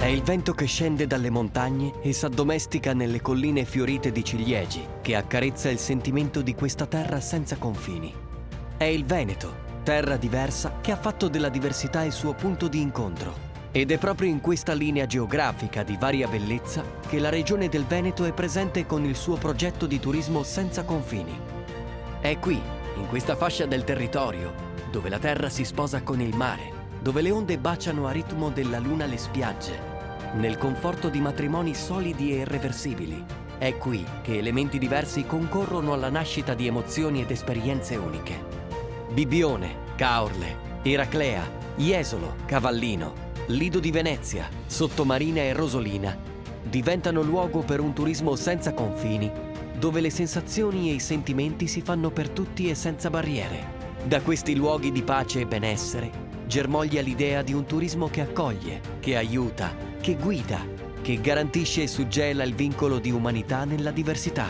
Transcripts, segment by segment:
il vento che scende dalle montagne e s'addomestica nelle colline fiorite di ciliegi, che accarezza il sentimento di questa terra senza confini. È il Veneto, terra diversa che ha fatto della diversità il suo punto di incontro. Ed è proprio in questa linea geografica di varia bellezza che la regione del Veneto è presente con il suo progetto di turismo senza confini. È qui, in questa fascia del territorio, dove la terra si sposa con il mare, dove le onde baciano a ritmo della luna le spiagge, nel conforto di matrimoni solidi e irreversibili. È qui che elementi diversi concorrono alla nascita di emozioni ed esperienze uniche. Bibbione, Caorle, Eraclea, Jesolo, Cavallino, Lido di Venezia, Sottomarina e Rosolina diventano luogo per un turismo senza confini, dove le sensazioni e i sentimenti si fanno per tutti e senza barriere. Da questi luoghi di pace e benessere germoglia l'idea di un turismo che accoglie, che aiuta, che guida, che garantisce e suggela il vincolo di umanità nella diversità.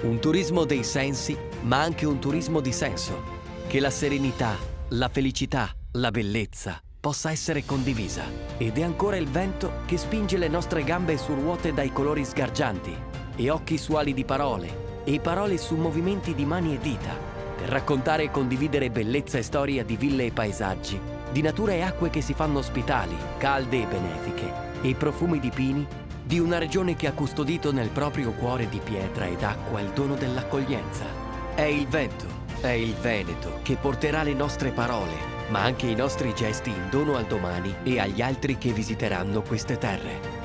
Un turismo dei sensi, ma anche un turismo di senso. Che la serenità, la felicità, la bellezza possa essere condivisa. Ed è ancora il vento che spinge le nostre gambe su ruote dai colori sgargianti e occhi su ali di parole e parole su movimenti di mani e dita per raccontare e condividere bellezza e storia di ville e paesaggi, di natura e acque che si fanno ospitali, calde e benefiche, e profumi di pini di una regione che ha custodito nel proprio cuore di pietra ed acqua il dono dell'accoglienza. È il vento, è il Veneto che porterà le nostre parole, ma anche i nostri gesti in dono al domani e agli altri che visiteranno queste terre.